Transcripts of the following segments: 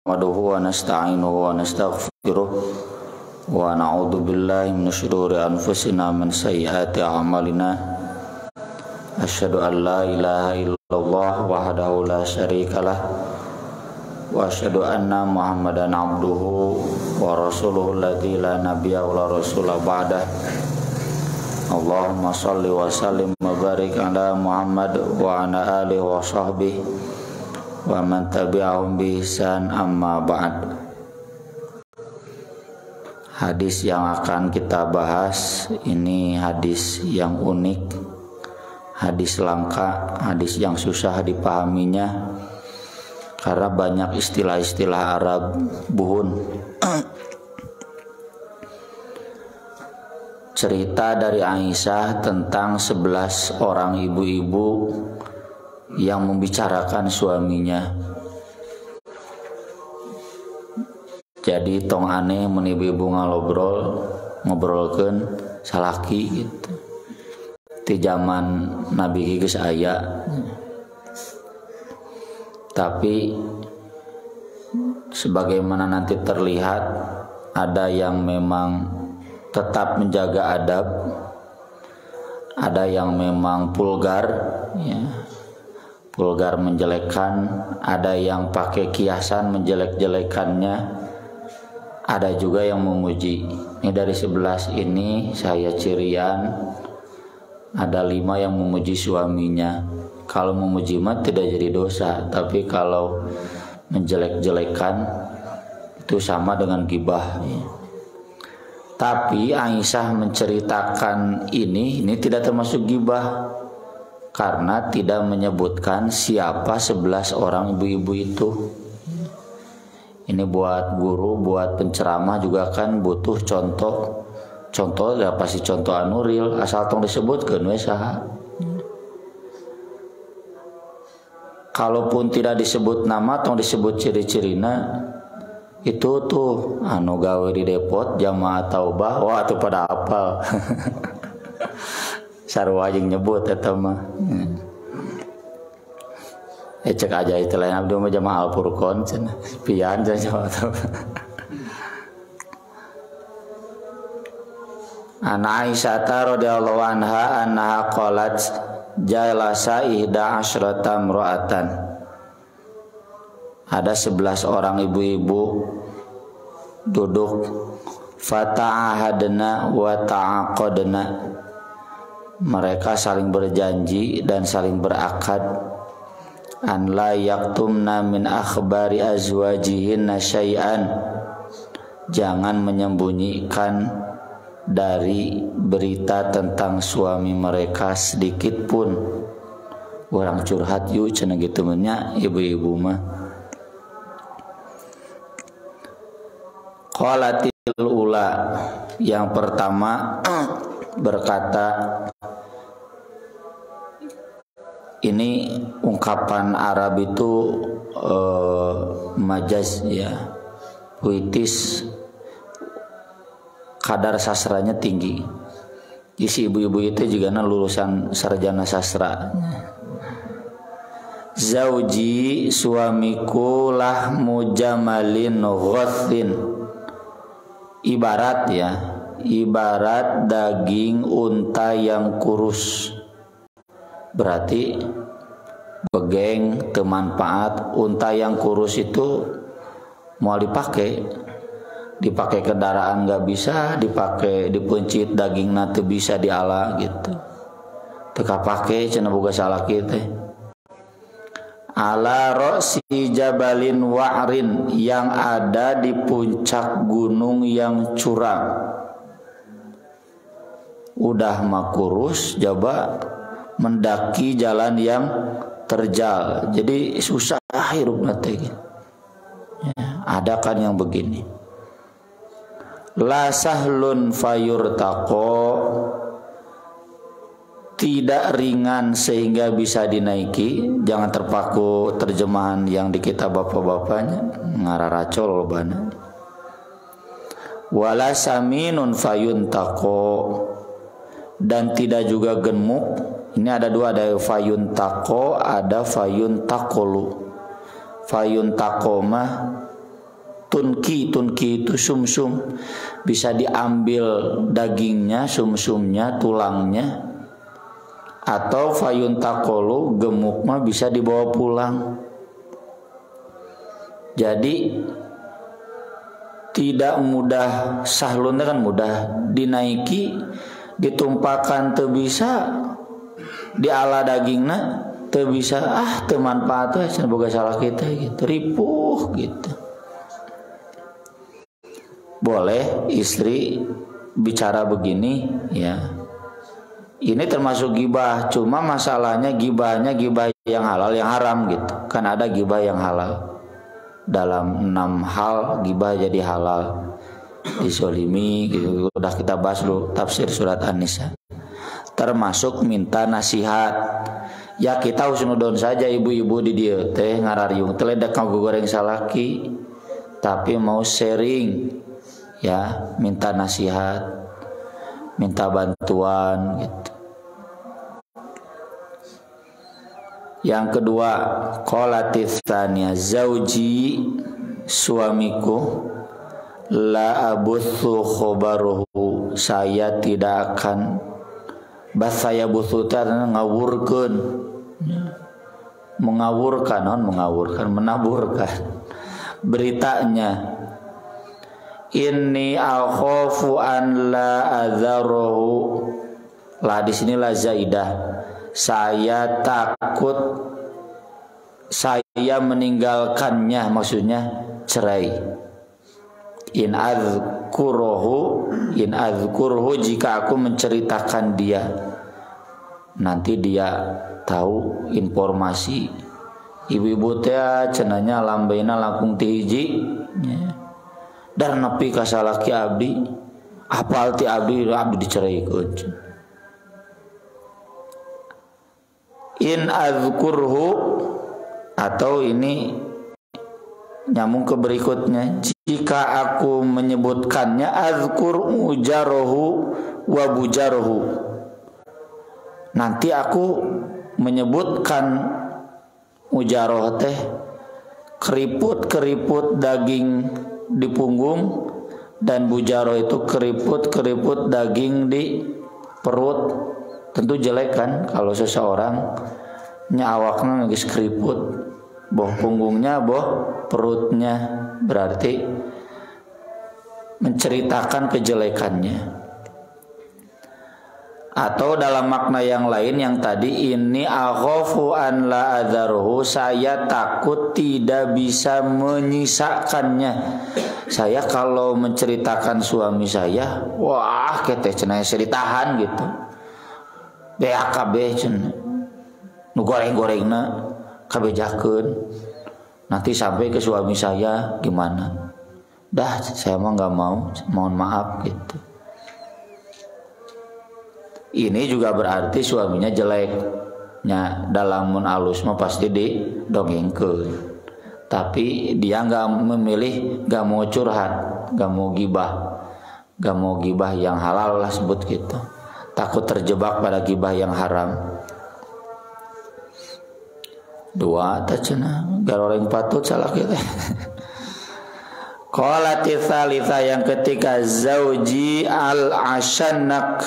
nahmaduhu wa nasta'inuhu wa nastaghfiruh wa na'udzu billahi min syururi anfusina min sayyiati a'malina asyhadu an la ilaha illallah wahdahu la syarikalah wa asyhadu anna muhammadan abduhu wa rasuluhu alladzi la nabiyya wa la rasula ba'dah. Allahumma shalli wa sallim wa barik ala Muhammad wa ala alihi wa sahbihi wa man tabi'ahum bi ihsan, amma ba'd. Hadis yang akan kita bahas ini hadis yang unik, hadis langka, hadis yang susah dipahaminya karena banyak istilah-istilah Arab buhun. Cerita dari Aisyah tentang 11 orang ibu-ibu yang membicarakan suaminya. Jadi tong aneh menibu-ibu ngobrolkeun salaki gitu. Di zaman Nabi geus aya. Tapi sebagaimana nanti terlihat, ada yang memang tetap menjaga adab, ada yang memang vulgar, ya, vulgar menjelekkan, ada yang pakai kiasan menjelek-jelekannya, ada juga yang memuji. Ini dari 11 ini saya cirian, ada 5 yang memuji suaminya. Kalau memuji mah tidak jadi dosa, tapi kalau menjelek-jelekan itu sama dengan ghibah, ya. Tapi Aisyah menceritakan ini tidak termasuk ghibah karena tidak menyebutkan siapa 11 orang ibu-ibu itu. Ini buat guru, buat penceramah juga kan butuh contoh. Contoh ya pasti contoh anu real, asal tong disebutkeun we saha. Kalaupun tidak disebut nama, tong disebut ciri-cirina. Itu tuh anu gawe di depot jamaah taubah, wah tuh pada apal. Sarua jeung nyebut eta mah. Cek aja itu lain abdi mah jamaah Al-Furqan cenah. Pian jamaah taubah. Ana Aisyah radhiyallahu anha annaha qalat jalasa ihda asyrata imra'atan. Ada 11 orang ibu-ibu duduk, fata'ahadna wa ta'aqadna. Mereka saling berjanji dan saling berakad an la yaktumna min akhbari azwajihinna syai'an. Jangan menyembunyikan dari berita tentang suami mereka sedikit pun. Orang curhat yuk cenah gitu nya ibu-ibu mah. Qalatil ula, yang pertama berkata, ini ungkapan Arab itu majaz, ya, puitis, kadar sastranya tinggi. Isi ibu-ibu itu juga lulusan sarjana sastra. Zauji, suamiku lahmu jamalin ghothin. Ibarat daging unta yang kurus. Berarti begeng bermanfaat. Unta yang kurus itu mau dipakai kendaraan nggak bisa, dipakai dipencit daging nanti bisa diala gitu. Teka pakai cenah boga salah kita. Ala ro'si jabalin wa'rin, yang ada di puncak gunung yang curam. Udah mah kurus, coba mendaki jalan yang terjal, jadi susah hirup nanti. Ya, ada kan yang begini. La sahlun fayurtaqo, tidak ringan sehingga bisa dinaiki. Jangan terpaku terjemahan yang di kitab bapak-bapaknya, ngararacol bana. Wala saminun fayuntaqo, dan tidak juga gemuk. Ini ada dua, ada fayuntaqo, ada fayuntaqolu. Fayuntaqo mah tunki itu sumsum, bisa diambil dagingnya, sumsumnya, tulangnya. Atau fayuntakolu, gemuk mah bisa dibawa pulang. Jadi tidak mudah, sahlunnya kan mudah dinaiki, ditumpahkan teu bisa, diala dagingna teu bisa, teu manfaat we cenah boga salah kita gitu, ripuh gitu. Boleh istri bicara begini ya. Ini termasuk gibah, cuma masalahnya gibahnya gibah yang halal yang haram gitu. Kan ada gibah yang halal. Dalam 6 hal gibah jadi halal. Disolimi gitu. Udah kita bahas dulu tafsir surat An-Nisa. Termasuk minta nasihat. Ya kita husnudon saja ibu-ibu di dia teh ngarariung teledek kanggo goreng salaki. Tapi mau sharing ya, minta nasihat, minta bantuan gitu. Yang kedua, qalatis tsaniya zauji, suamiku, la abuthu khobaruhu, saya tidak akan basaya busutan ngawurkeun, mengawurkan menaburkan beritanya. Inni akhafu an la adzaruhu, lah di sini la zaidah, saya takut saya meninggalkannya, maksudnya cerai. In azkuruhu, jika aku menceritakan dia, nanti dia tahu informasi ibu-ibu teh cenanya lambaina langkung ti hiji dan nepi ka salaki abdi, apal ti abdi diceraykeun. In azkurhu, atau ini nyambung ke berikutnya, jika aku menyebutkannya, azkur ujarohu wa bujarohu, nanti aku menyebutkan ujaroh teh keriput daging di punggung, dan bujaroh itu keriput daging di perut. Tentu jelek kan kalau seseorang nyawakna geus keriput, boh punggungnya, boh perutnya, berarti menceritakan kejelekannya. Atau dalam makna yang lain yang tadi, ini akhafu an la adzaruhu, saya takut tidak bisa menyisakannya. Saya kalau menceritakan suami saya, wah keteh cenah saya ditahan gitu. BAKB cenah. Nu goreng-gorengna kabejakeun. Nanti sampai ke suami saya gimana? Dah saya mah enggak mau, mohon maaf gitu. Ini juga berarti suaminya jeleknya, dalam mun alus mah pasti didongengkeun. Tapi dia enggak memilih, enggak mau curhat, enggak mau gibah yang halal lah sebut gitu. Takut terjebak pada gibah yang haram. Dua tacena garoreng patut salah kita. Qalati tsalitsa, yang ketiga, zauji al-ashanak,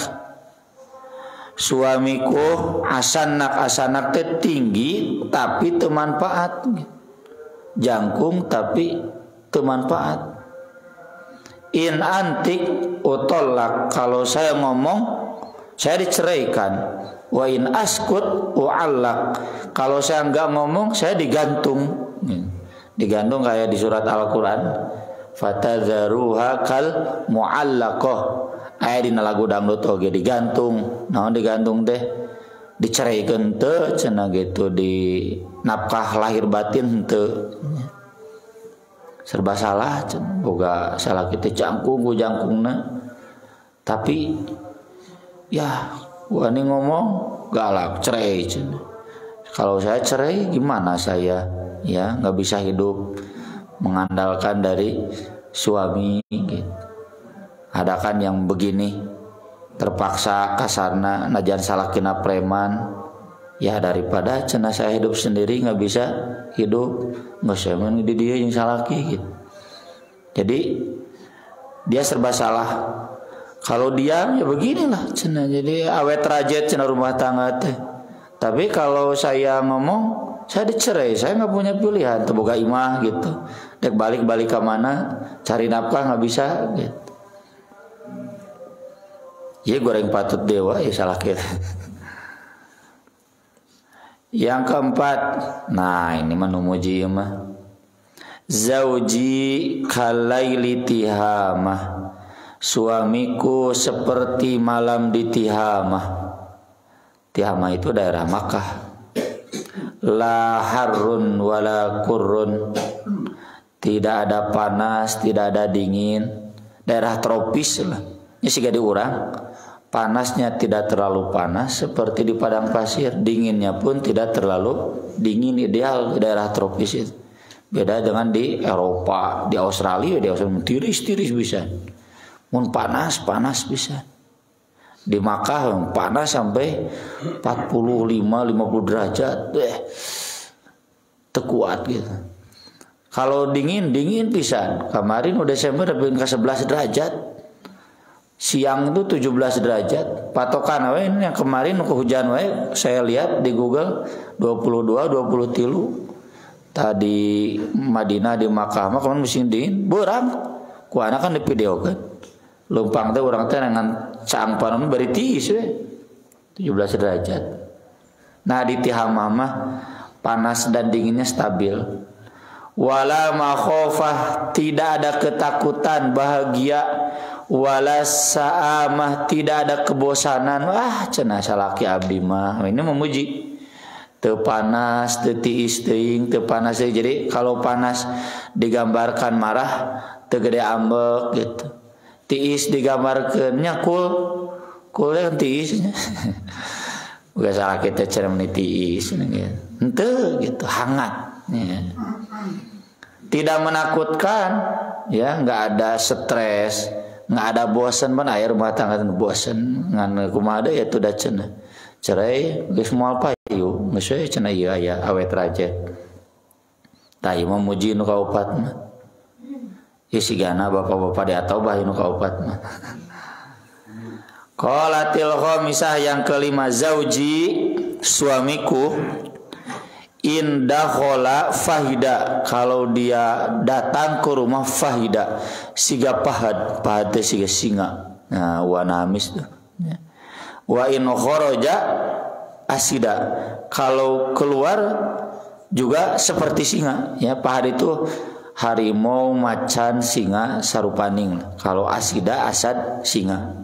suamiku asanak teh tinggi tapi teu manfaat, jangkung tapi teu manfaat. In antik utolak, kalau saya ngomong saya diceraikan. Wa in askut u'allak, kalau saya enggak ngomong saya digantung. Digantung kayak di surat Al-Qur'an, fatadzaruha kal mu'allaqah, aya dina lagu dangdut oge digantung. Naon digantung teh? Diceraikeun teu cenah gitu, di nafkah lahir batin teu. Serba salah cenah, boga salah kita jangkung ku jangkungna. Tapi ya wani ngomong galak cerai cenah. Kalau saya cerai gimana saya? Ya nggak bisa hidup mengandalkan dari suami gitu. Ada kan yang begini, terpaksa kasarna najan salakina preman, ya daripada cenah saya hidup sendiri nggak bisa hidup, nggak saya di dia yang salaki gitu. Jadi dia serba salah. Kalau diam ya beginilah cenah. Jadi awet rajet cenah rumah tangga teh. Tapi kalau saya ngomong, saya dicerai, saya nggak punya pilihan, terbuka imah gitu. Dek balik ke mana, cari nafkah nggak bisa gitu. Ya goreng patut dewa ya salah kita. Yang keempat, nah ini menumuji mah. Zauji kalaili tihamah. Suamiku seperti malam di Tihamah. Tihamah itu daerah Makkah. La harrun wala kurrun. Tidak ada panas, tidak ada dingin. Daerah tropis lah. Ini sih gak diurang. Panasnya tidak terlalu panas seperti di padang pasir. Dinginnya pun tidak terlalu dingin, ideal daerah tropis itu. Beda dengan di Eropa, di Australia tiris-tiris bisa. Mun panas bisa. Di Makkah panas sampai 45-50 derajat. Tekuat gitu. Kalau dingin pisan. Kemarin udah Desember lebih ke 11 derajat. Siang itu 17 derajat. Patokan ini yang kemarin kehujan saya lihat di Google 22, 23. Tadi Madinah di Makkah mah kemarin musim dingin, berang. Kuana kan di video kan. Lumpang teh orang teh dengan caang panon bari tiis we. 17 derajat. Nah di Tihamah mah panas dan dinginnya stabil. Wala makhofah, tidak ada ketakutan, bahagia. Wala sa'amah, tidak ada kebosanan. Wah cenah salaki abdi mah. Ini memuji. Teu panas, teu tiis teuing, teu panas. Jadi kalau panas digambarkan marah, teu gede ambek gitu. Tiis digambarkeunnya cool kan tiisnya. Bukan salah kita cara menitiis gitu. Henteu gitu, hangat ya. Tidak menakutkan ya, enggak ada stres, enggak ada bosan ban aya rumah tangga bosan ngan kumaha deui atuh da cenah. Cerai geus moal payu, geus we cenah ieu aya awet rajet. Tah ieu memuji nu kaopat mah. Isigana bapak-bapak di Ataubah nu kaopat mah. Qalatil khamisah yang kelima, zauji suamiku indakhola fahida, kalau dia datang ke rumah fahida, siga pahad teh siga singa. Nah wa namis tuh. Wa in kharaja asida, kalau keluar juga seperti singa ya. Pahad itu harimau, macan, singa, sarupaning. Kalau asida asad singa.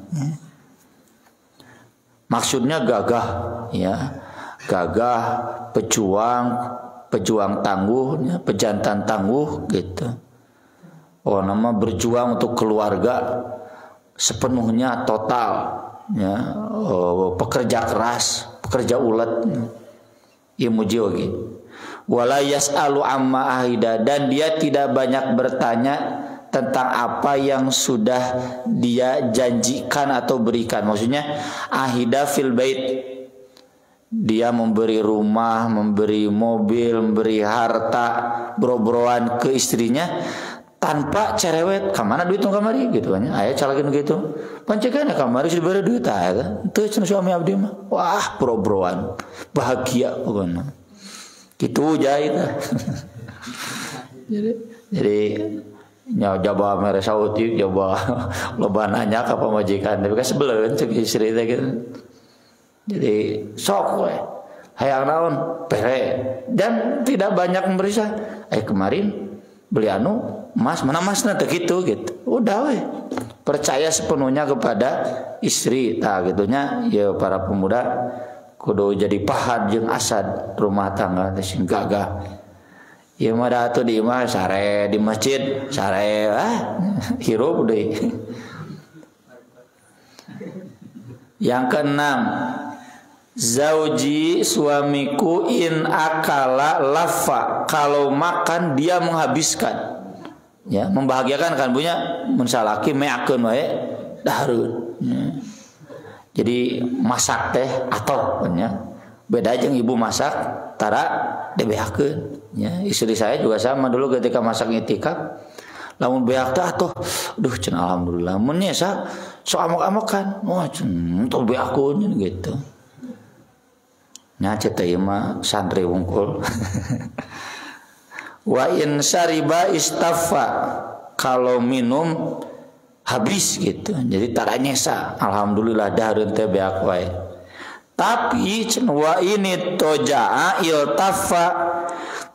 Maksudnya gagah ya. Gagah, pejuang tangguh ya, pejantan tangguh gitu. Oh nama berjuang untuk keluarga sepenuhnya total ya. Oh, pekerja keras, pekerja ulet. Ieu muji oge. Wala yas'alu amma ahida, dan dia tidak banyak bertanya tentang apa yang sudah dia janjikan atau berikan. Maksudnya ahida fil bait, dia memberi rumah, memberi mobil, memberi harta, bro-broan ke istrinya tanpa cerewet. Kamana duit nu kamari gitu kan. Aya calakeun gitu. Pancekeun kamari sudah beri duit aya. Teu cenah suami abdi mah. Wah, bro-broan. Bahagia pokoknya. Gitu jahit. Jadi nyoba mere sautik, coba loba nanya ka pamajikan, tapi kan sebeleun ceuk istri teh gitu. Jadi sok we hayang naon pere, dan tidak banyak memberi kemarin beli anu emas, mana emasna teh gitu. Udah we percaya sepenuhnya kepada istri. Tah gitunya ya para pemuda kudu jadi pahad jeung asad rumah tangga teh sing gagah. Ya mah atuh di imah sare di masjid sare hirup deui. Yang keenam, zauji suamiku in akala lafa, kalau makan dia menghabiskan. Ya, membahagiakan kan punya mun salaki meakeun wae dahareun. Ya. Jadi masak teh atau nya beda jeung ibu masak tara debehakeun. Ya, istri saya juga sama dulu ketika masak itikaf lamun beak teh atuh duh cenah alhamdulillah mun nyesa sok amok-amokan wah cenah teu beakun gitu nya cete ieu mah santri wungkul wa in syariba istaffa kalau minum habis gitu jadi tara nyesa alhamdulillah dahareun teh beak wae tapi wa ini tojaa iltafa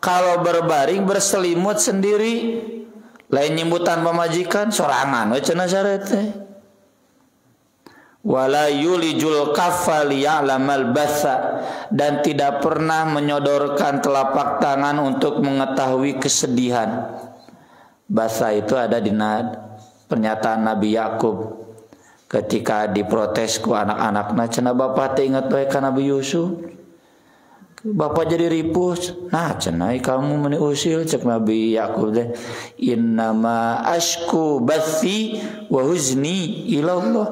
kalau berbaring berselimut sendiri lain nyimbutan pamajikan sorangan we cenah syarat teh wala yulijul kaffa liya'lamal batha dan tidak pernah menyodorkan telapak tangan untuk mengetahui kesedihan. Batha itu ada di pernyataan Nabi Yakub ketika diprotes ku anak-anakna cenah bapak teh ingat bae ka Nabi Yusuf bapak jadi ripus nah cenah kamu meni usil cek Nabi Yakub teh innama ashku bathi wa huzni ila Allah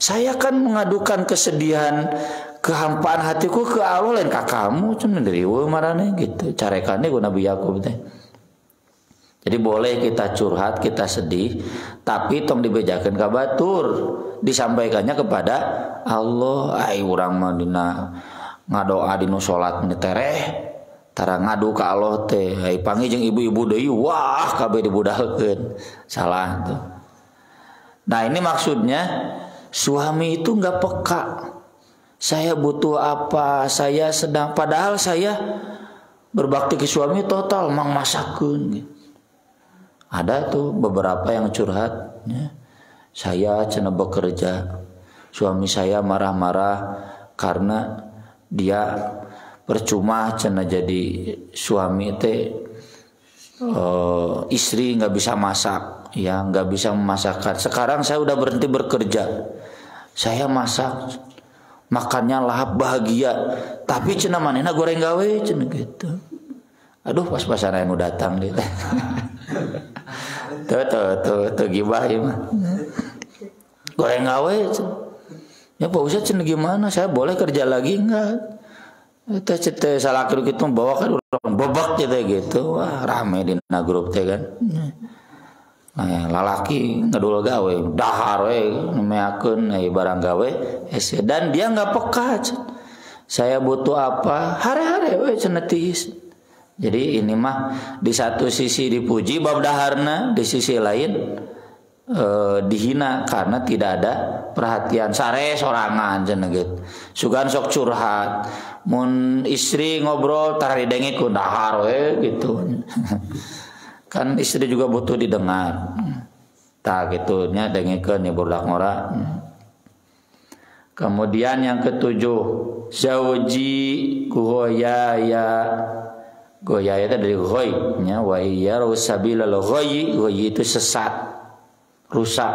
saya kan mengadukan kesedihan kehampaan hatiku ke Allah lain ka kamu cenah dari marane gitu carekane ku Nabi Yakub teh. Jadi boleh kita curhat, kita sedih, tapi tong dibejakeun ka batur, disampaikannya kepada Allah. Ai urang mah dina ngadoa dina salat meni tereh, tara ngadu ka Allah teh. Ai panggih jeung ibu-ibu deui, wah kabeh dibudalkeun. Salah tuh. Nah, ini maksudnya suami itu enggak peka. Saya butuh apa? Saya sedang padahal saya berbakti ke suami total mang masakeun gitu. Ada tuh beberapa yang curhat ya. Saya cenah bekerja suami saya marah-marah karena dia percuma cenah jadi suami teh istri nggak bisa masak ya nggak bisa memasakkan sekarang saya udah berhenti bekerja saya masak makannya lahap bahagia tapi cenah manehna goreng gawe cenah gitu aduh pas-pasan anu datang dia tuh gibah ya mah goreng gawe ya Pak Ustadz cenah gimana saya boleh kerja lagi enggak teh cete salakir kitu bawa ka urang bebak gitu wah rame di grup teh kan nah lalaki ngedul gawe dahar we meakeun barang gawe dan dia enggak peka saya butuh apa hare-hare we cenah tiis. Jadi ini mah di satu sisi dipuji bab daharna, di sisi lain dihina karena tidak ada perhatian sare sorangan cenah gitu. Sugan sok curhat, mun istri ngobrol tar didenge ku dahar we gitu. Kan istri juga butuh didengar. Tah gitu nya dengekeun ya budak ngora. Kemudian yang ketujuh, zauji kuhoya ya goya itu dari goy nya wa yarusabila goyi goyi itu sesat rusak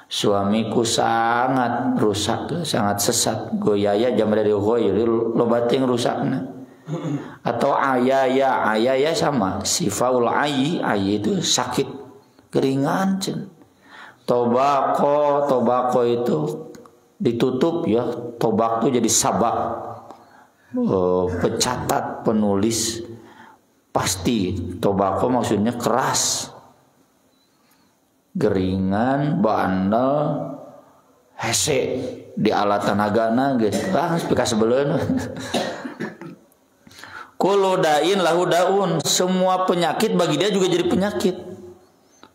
suamiku sangat rusak sangat sesat goyaya jam dari goy lo bating rusakna atau ayaya sama sifaul ayi itu sakit keringan cen tobako itu ditutup ya tobak itu jadi sabak pencatat penulis pasti tobako maksudnya keras geringan bandel hese di alat tanagana gitu pika sebeleun kullu dain lahu daun semua penyakit bagi dia juga jadi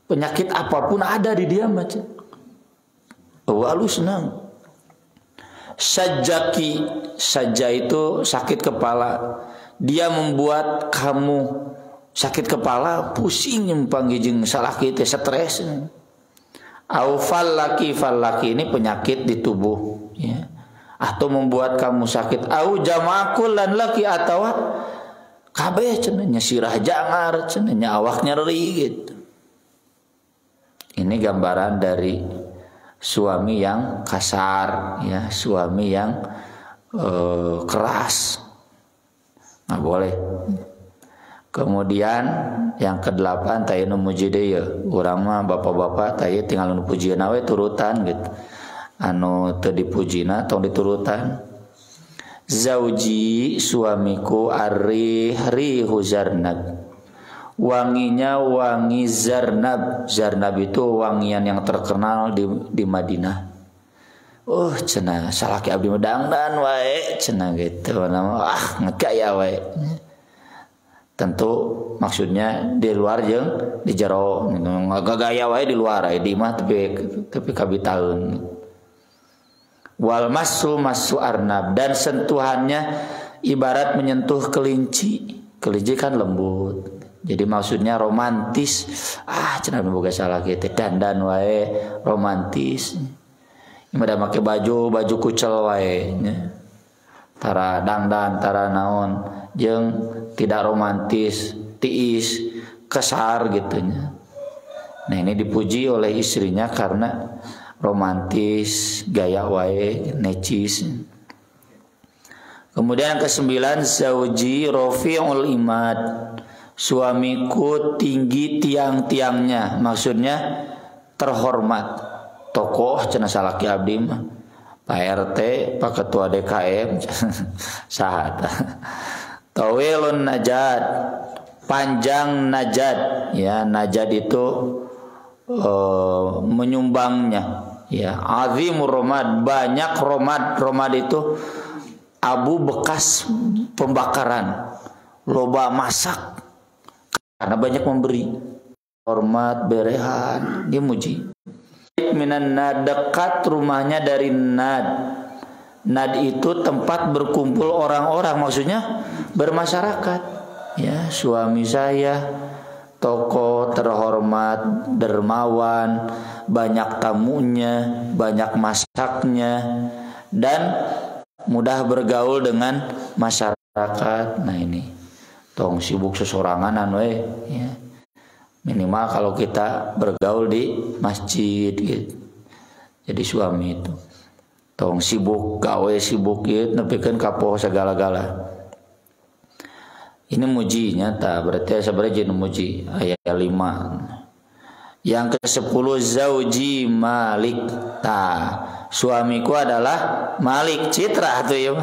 penyakit apapun ada di dia macam lalu senang sajaki saja itu sakit kepala dia membuat kamu sakit kepala pusing panggil jeung salaki teh stres au fallaki ini penyakit di tubuh ya atau membuat kamu sakit au jamakul lan laki atau kabeh cenanya sirah jangar cenanya awak nyeri gitu ini gambaran dari suami yang kasar ya suami yang keras nggak boleh. Kemudian yang ke-8 taya nu muji deui urang mah bapak-bapak taya tinggal nu pujieuna we turutan gitu anu teu dipujina tong diturutan zauji suamiku arrih rihu zarnab wanginya wangi Zarnab. Zarnab itu wangian yang terkenal di Madinah. Cenah salaki abdi medangdan wae cenah gitu nama ngegaya wae. Tentu maksudnya di luar jeung di jero ngagaya wae di luar di mah tapi kabitaeun. Wal masu arnab, dan sentuhannya ibarat menyentuh kelinci. Kelinci kan lembut. Jadi maksudnya romantis. Cenah boga salaki teh dandan wae romantis. Mada make baju kucel wae nya. Tara dangdan, tara naon, jeung tidak romantis, tiis, kesar gitu nya. Nah, ini dipuji oleh istrinya karena romantis, gaya wae, necis. Kemudian yang ke-9, zauji rafi'ul imad. Suamiku tinggi tiang-tiangnya, maksudnya terhormat. Tokoh cenah salaki abdi mah Pak RT, Pak Ketua DKM sahat. Tawilun najad, panjang najad. Ya, najad itu menyumbangnya. Ya, azimur romad, banyak romad. Romad itu abu bekas pembakaran, loba masak karena banyak memberi. Hormat, berehan, dia muji. Minan nad, dekat rumahnya dari nad. Nad itu tempat berkumpul orang-orang, maksudnya bermasyarakat. Ya, suami saya tokoh terhormat, dermawan, banyak tamunya, banyak masaknya, dan mudah bergaul dengan masyarakat. Nah ini, tong sibuk sesorangan we, ya. Minimal kalau kita bergaul di masjid gitu. Jadi suami itu tong sibuk gawe sibuk gitu nepikeun kapoh segala-gala. Ini muji nyata, berarti sebenarnya jeung muji ayat 5. Yang ke-10 zauji malik. Suamiku adalah Malik, citra tuh ya.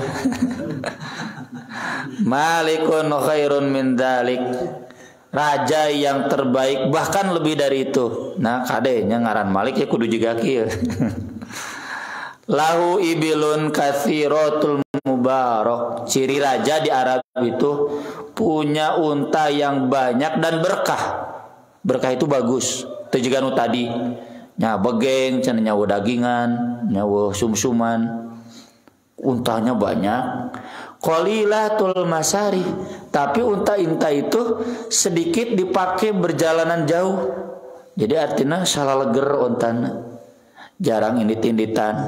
Malikun khairun min dzalik. Raja yang terbaik, bahkan lebih dari itu. Nah kadenya ngaran Malik ya kudu juga kieu. Lahu ibilun katsiratul mubarak. Ciri raja di Arab itu punya unta yang banyak dan berkah. Berkah itu bagus. Itu juga nu tadi nya begeng, cenah nyawa dagingan, nyawa sumsuman. Untanya banyak. Qalilatul masari, tapi unta-unta itu sedikit dipakai berjalanan jauh. Jadi artinya salah leger untana, jarang ini tinditan.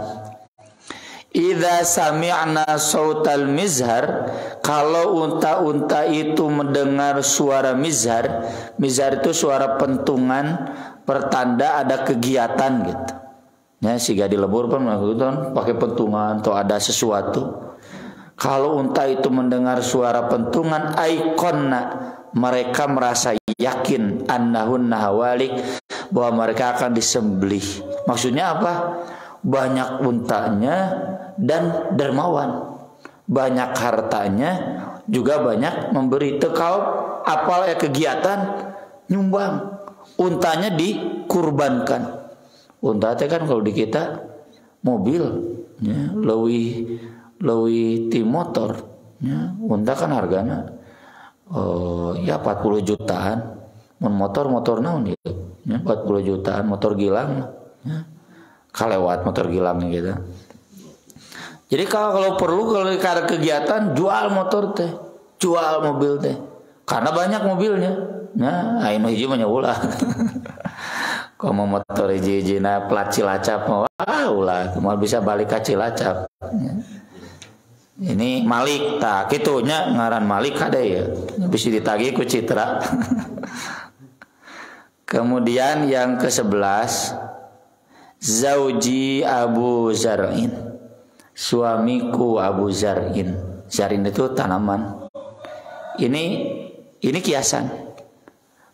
Idza sami'na sautal mizhar, kalau unta-unta itu mendengar suara mizhar. Mizhar itu suara pentungan, pertanda ada kegiatan gitu. Ya, siga di lebur pun pakai pentungan atau ada sesuatu. Kalau unta itu mendengar suara pentungan, aikonna, mereka merasa yakin annahun nahawalik, bahwa mereka akan disembelih. Maksudnya apa? Banyak untanya dan dermawan, banyak hartanya, juga banyak memberi. Tekal apal kegiatan nyumbang, untanya dikurbankan. Unta teh kan kalau di kita mobil, ya, leuwih ti motor, ya. Unta kan hargana ya 40 jutaan. Mun motor naon gitu, ya, 40 jutaan motor gilang, ya. Kalewat motor gilangnya gitu. Jadi kalau perlu, kalau ada kegiatan jual motor teh, jual mobil teh, karena banyak mobilnya. Nah, anu hiji mah ulah. Kalau mau motor hiji na plat Cilacap mah ulah, mau bisa balik ke Cilacap. Ya. Ini Malik, tak kitunya ngaran Malik ada ya, bisa ditagih ku citra. Kemudian yang ke-11, zauji Abu Zar'in, suamiku Abu Zar'in. Zar'in itu tanaman. Ini kiasan,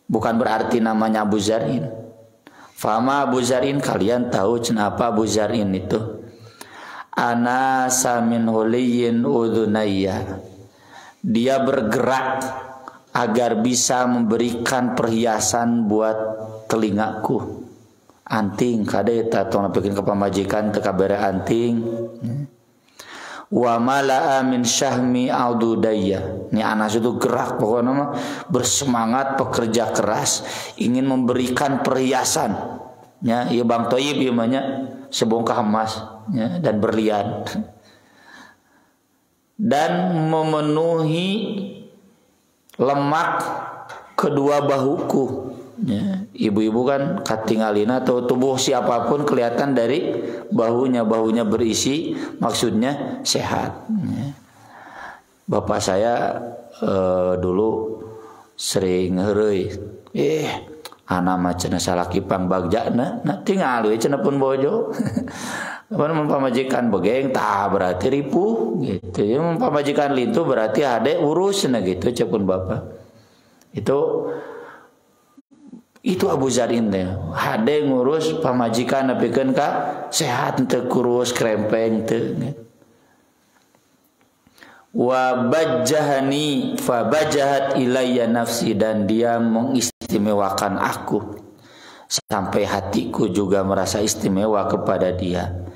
bukan berarti namanya Abu Zar'in. Fama Abu Zar'in, kalian tahu kenapa Abu Zar'in itu? Ana samin huliyin udunayya. Dia bergerak agar bisa memberikan perhiasan buat telingaku. Anting kade eta tong nepikeun ka pamajikan teu kabere anting. Wa mala'a min syahmi aududayya. Ini anas itu gerak pokoknya mah bersemangat, pekerja keras, ingin memberikan perhiasan. Ya, ieu Bang Toyib ieu mah nya sebongkah emas ya, dan berlian. Dan memenuhi lemak kedua bahuku. Ya, ibu-ibu kan katingalina atau tubuh siapapun kelihatan dari bahunya berisi, maksudnya sehat. Ya. Bapak saya dulu sering heureuy, anak mah cenah salaki pangbagja na tinggal we cenah pun bojo. Mun pamajikan begeng tah berarti ripuh gitu. Ya mun pamajikan lintu berarti hade urus cenah gitu cepun bapak. Itu Abu Zarin teh. Hade ngurus pamajikan nepikeun ka sehat teu kurus krempeng teu. Wa bajjahani fa bajahat ilayya nafsi, dan dia mengistimewakan aku sampai hatiku juga merasa istimewa kepada dia.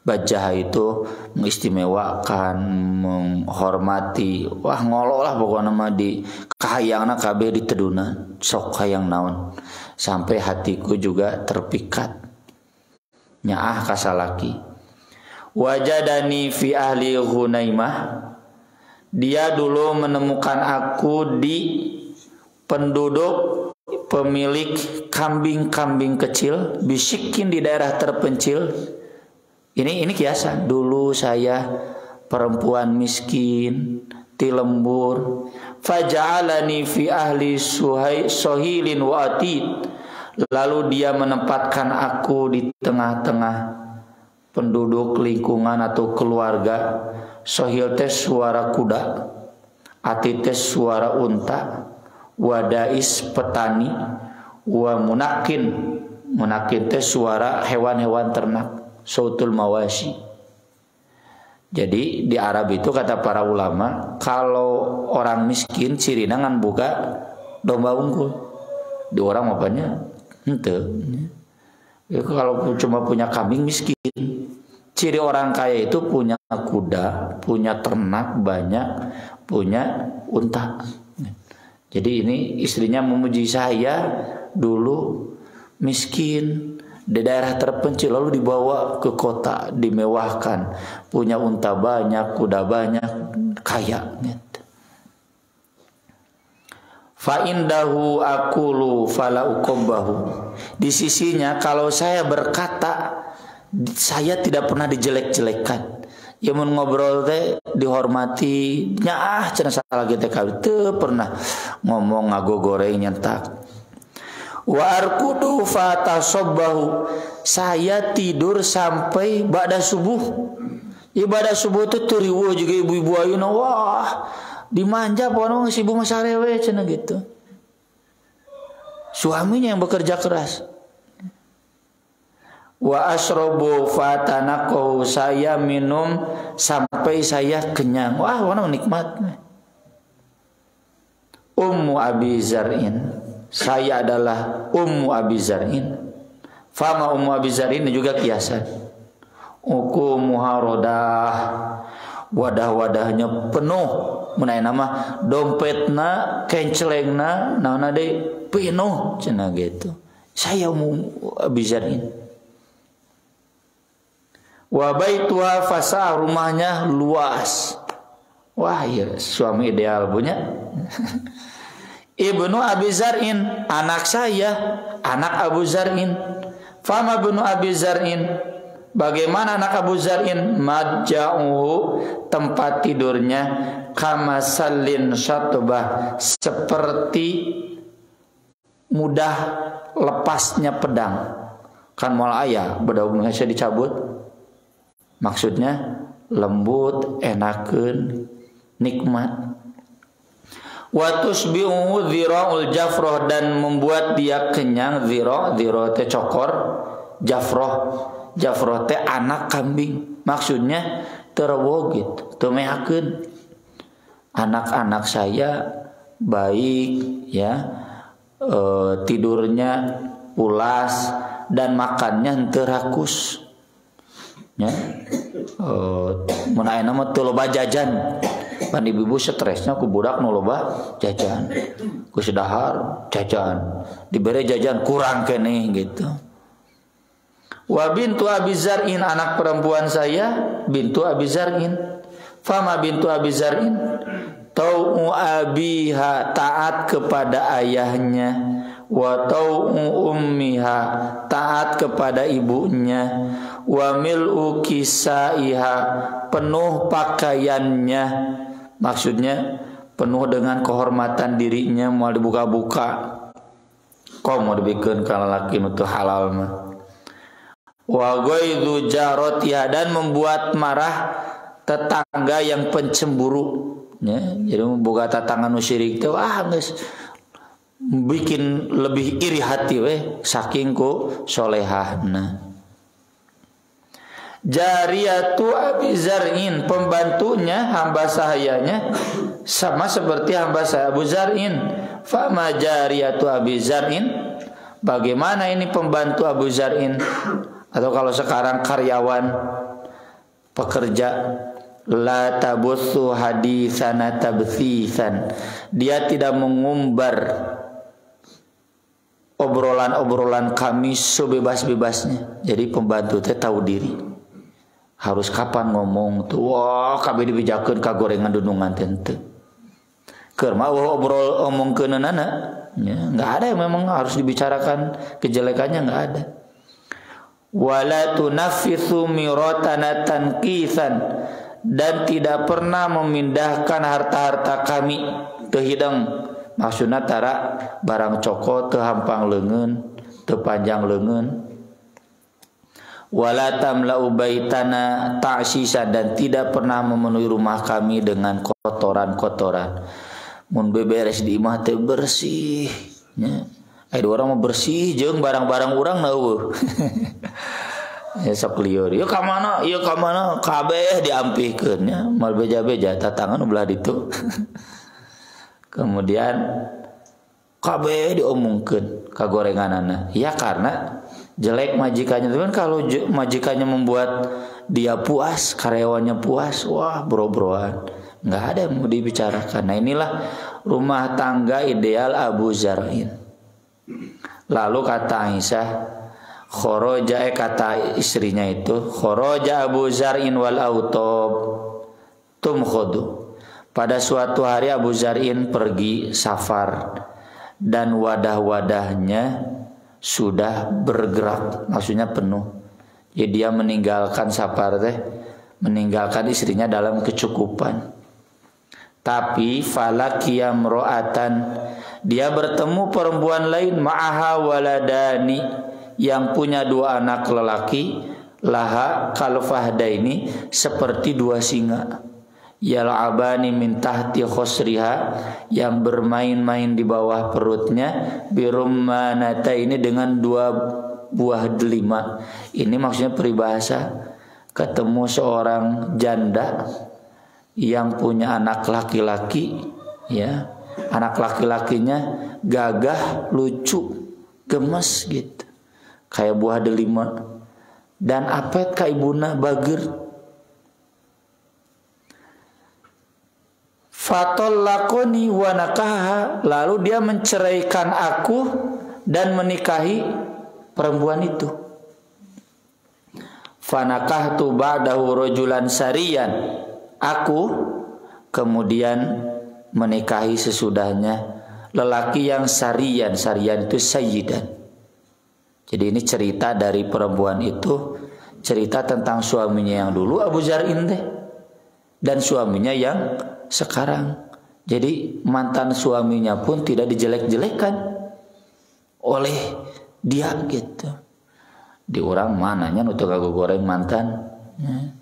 Bajah itu mengistimewakan, menghormati, wah ngolo lah pokoknya mah di kahayangna kabeh ditedunan, sok hayang naon, sampai hatiku juga terpikat. Nyaah kasalaki. Wajadani fi ahli Ghunaimah, dia dulu menemukan aku di penduduk pemilik kambing-kambing kecil, bisikin di daerah terpencil. Ini kiasan. Dulu saya perempuan miskin, ti lembur. Faja'alani fi ahli sohilin wa atid. Lalu dia menempatkan aku di tengah-tengah penduduk lingkungan atau keluarga. Sohil teh suara kuda, atid teh suara unta, wadais petani, wa munakin teh suara hewan-hewan ternak. Sautul mawashi. Jadi di Arab itu kata para ulama, kalau orang miskin cirina ngan buka domba unggul. Di orang apanya? Henteu. Ya, kalau cuma punya kambing miskin. Ciri orang kaya itu punya kuda, punya ternak banyak, punya unta. Jadi ini istrinya memuji saya dulu miskin di daerah terpencil, lalu dibawa ke kota, dimewahkan, punya unta banyak, kuda banyak, kaya gitu. Fa indahu aqulu fala uqabbahu. Di sisinya kalau saya berkata, saya tidak pernah dijelek-jelekkan. Ya mun ngobrol teh dihormati, nyaah cenah salah teh kali teu pernah ngomong ngagogoreng nyentak. Wa arkudu fatasabbahu, saya tidur sampai ba'da subuh. Ibadah subuh itu turiweuh juga ibu-ibu ayeuna, wah dimanja pokoknya si ibu mah sarewe cenah gitu. Suaminya yang bekerja keras. Wa asrobu fatanaqahu, saya minum sampai saya kenyang. Wah, mana nikmat. Ummu Abi Zar'in, saya adalah Ummu Abi Zar'in. Fama Ummu Abi Zar'in juga kiasan. Uku muharodah, wadah-wadahnya penuh. Menai nama dompetna, kencelengna, naona deui penuh cenah gitu. Saya Ummu Abi Zar'in. Wa baituha fasah, rumahnya luas. Wah, ya suami ideal punya. Ibnu Abi Zar'in, anak saya, anak Abu Zar'in. Fama ibnu Abi Zar'in, bagaimana anak Abu Zar'in? Madja'uhu, tempat tidurnya, kamasallin syatbah, seperti mudah lepasnya pedang. Kan moal aya bedaug Indonesia dicabut. Maksudnya lembut, enakeun, nikmat. Wa tusbihu dhira'ul jafroh, dan membuat dia kenyang. Dhira teh cokor, jafroh teh anak kambing. Maksudnya terwogit, tumehakeun. Anak-anak saya baik, ya, tidurnya pulas dan makannya henteu rakus, ya. Mun ayeuna mah teu loba jajan, pan ibu-ibu stresnya ku budak nu loba jajan, ku sedahar jajan, dibere jajan kurang keneh gitu. Wa bintu Abi Zar'in, anak perempuan saya bintu Abi Zar'in. Fama bintu Abi Zar'in, tau'u abiha, taat kepada ayahnya, wa tau'u ummiha, taat kepada ibunya, wa mil'u kisaiha, penuh pakaiannya, maksudnya penuh dengan kehormatan dirinya, mau dibuka-buka, kok mau dibikin kalau laki itu halal mah. Wa ghaidhu jaratiha, dan membuat marah tetangga yang pencemburu, ya. Jadi membuka tetangga nu syirik teh geus bikin lebih iri hati we saking ku solehahna. Jariyatu Abi Zar'in, pembantunya hamba sahayanya sama seperti hamba saya Abu Zar'in. Fama jariyatu Abi Zar'in, bagaimana ini pembantu Abu Zar'in, atau kalau sekarang karyawan pekerja, la tabutsu haditsana tabthisan, dia tidak mengumbar obrolan-obrolan kami sebebas-bebasnya. Jadi pembantu teh tahu diri, harus kapan ngomong tuh, wah kabeh dibijakeun ka gorengan dunungan teh teu. Keur mah obrol omongkeunana, ya, enggak ada yang memang harus dibicarakan kejelekannya, enggak ada. Wala tunaffisu miratana tanqisan, dan tidak pernah memindahkan harta-harta kami teu hidang, maksudna tara barang coko teu hampang leungeun, teu panjang leungeun. Wala tamla'u baitana ta'sisa, dan tidak pernah memenuhi rumah kami dengan kotoran-kotoran. Mun beberes di imah teh bersih, nya. Ada orang mau bersih jeung barang-barang urang na eueuh. Ya sok lieur. Ieu ka mana? Ieu ka mana? Kabeh diampihkeun, nya. Mal beja-beja tatangan ulah ditu. Kemudian kabeh diomongkeun ka gorenganana. Ya karena jelek majikannya. Tapi kalau majikannya membuat dia puas, karyawannya puas, wah bro-broan. Enggak ada yang mau dibicarakan. Nah, inilah rumah tangga ideal Abu Zar'in. Lalu kata Aisyah, kharaja, kata istrinya itu, kharaja Abu Zar'in wal autab tumkhudu. Pada suatu hari Abu Zar'in pergi safar dan wadah-wadahnya sudah bergerak, maksudnya penuh. Jadi dia meninggalkan safar teh, meninggalkan istrinya dalam kecukupan. Tapi falakiyam ro'atan, dia bertemu perempuan lain, ma'aha waladani, yang punya dua anak lelaki, laha kalfahdaini, seperti dua singa, yal'abani min tahti khosriha, yang bermain-main di bawah perutnya, birummanata, ini dengan dua buah delima. Ini maksudnya peribahasa, ketemu seorang janda yang punya anak laki-laki, ya, anak laki-lakinya gagah, lucu, gemes gitu, kayak buah delima, dan apet ka ibuna bager. Fatallaqani wa nakaha, lalu dia menceraikan aku dan menikahi perempuan itu. Fanakahtu ba'dahu rajulan sariyan, aku kemudian menikahi sesudahnya lelaki yang sariyan. Sariyan itu sayyidan. Jadi ini cerita dari perempuan itu, cerita tentang suaminya yang dulu Abu Zar'in teh, dan suaminya yang sekarang. Jadi mantan suaminya pun tidak dijelek-jelekan oleh dia gitu. Di orang mananya nutup aku goreng mantan, ya.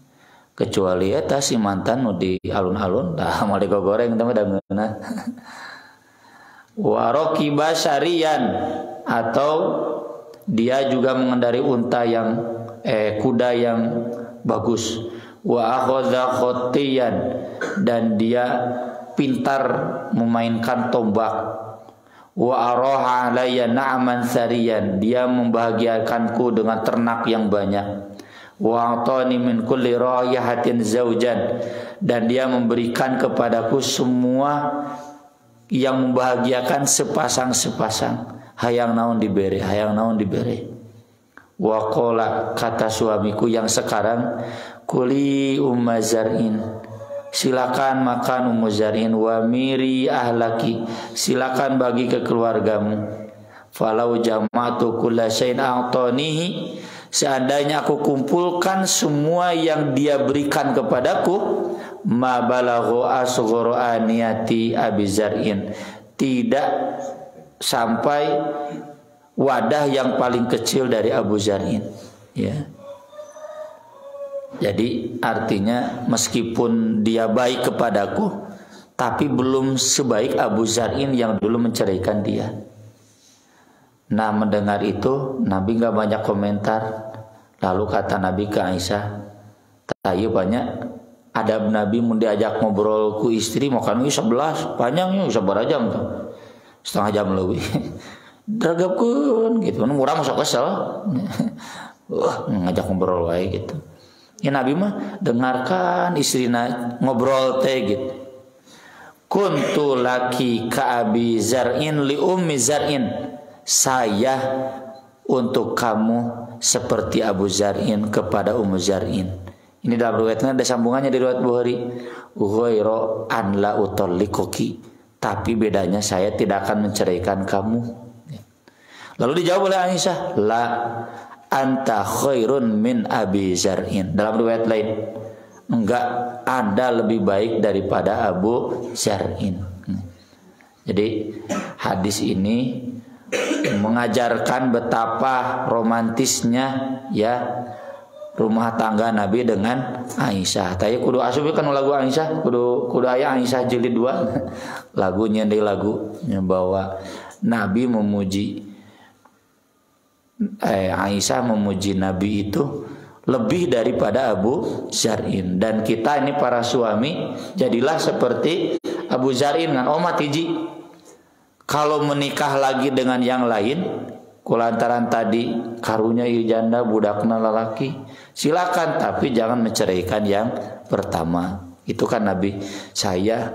Kecuali eta si mantan nu di alun-alun dah mau digoreng teh da ngeunah. Wa raqiba syariyan, atau dia juga mengendari unta yang kuda yang bagus. Wa akhadha khotiyan, dan dia pintar memainkan tombak. Wa araha alayya na'man sariyan, dia membahagiakanku dengan ternak yang banyak. Wa atani min kulli rayahatin zaujan, dan dia memberikan kepadaku semua yang membahagiakan sepasang-sepasang. Hayang naon dibere, hayang naon dibere. Wa qala, kata suamiku yang sekarang, kuli umma zar'in, silakan makan ummu zar'in, wa miri ahlaki, silakan bagi ke keluargamu. Falau jama'tu kulla syai'in a'tanihi, seandainya aku kumpulkan semua yang dia berikan kepadaku, ma balaghu asghara aniyati abi zar'in, tidak sampai wadah yang paling kecil dari Abu Zar'in, ya. Jadi artinya meskipun dia baik kepadaku, tapi belum sebaik Abu Zar'in yang dulu menceraikan dia. Nah, mendengar itu Nabi nggak banyak komentar. Lalu kata Nabi ke Aisyah, "Tayu banyak adab Nabi mun diajak ngobrol ku istri makan 11 panjangnya sabar jam tuh. Setengah jam lebih." Dragapkeun gitu, murah masuk kesel. Ngajak ngobrol wae gitu. Ya Nabi mah dengarkan istrina ngobrol teh gitu. Kuntu laki ka Abi Zar'in li ummi Zar'in, saya untuk kamu seperti Abu Zar'in kepada Ummu Zar'in. Ini dalam riwayatnya ada sambungannya di riwayat Bukhari. Ghairu an la utallikuki, tapi bedanya saya tidak akan menceraikan kamu. Lalu dijawab oleh Aisyah, la anta khairun min Abi Zar'in. Dalam riwayat lain, enggak, ada lebih baik daripada Abu Zar'in. Jadi hadis ini mengajarkan betapa romantisnya ya rumah tangga Nabi dengan Aisyah. Tadi kudu asup kan lagu Aisyah, kudu aya Aisyah jilid 2. Lagunya di lagunya bahwa Nabi memuji Aisyah memuji Nabi itu lebih daripada Abu Zar'in. Dan kita ini para suami jadilah seperti Abu Zar'in kan, omat hiji. Kalau menikah lagi dengan yang lain, kulantaran tadi karunya ieu janda budakna lalaki, silakan, tapi jangan menceraikan yang pertama. Itu kan Nabi, saya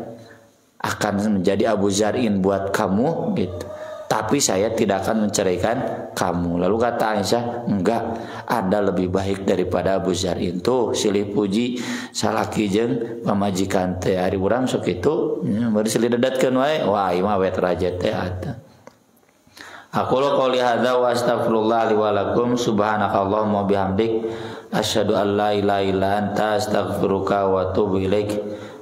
akan menjadi Abu Zar'in buat kamu gitu, tapi saya tidak akan menceraikan kamu. Lalu kata Aisyah, enggak, ada lebih baik daripada Abu Zar'in. Tuh silih puji salaki jeung pamajikan teh ari urang sok kitu bari silih dedatkeun wae, wah ieu mah wet raja teh atuh. Aku qouli hadza wa astaghfirullah li wa lakum, subhanakallahumma bihamdik asyhadu an la ilaha illa anta astaghfiruka wa atubu ilaik.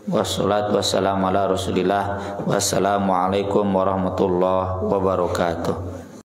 Wassalatu wassalamu ala rasulillah. Wassalamualaikum warahmatullahi wabarakatuh.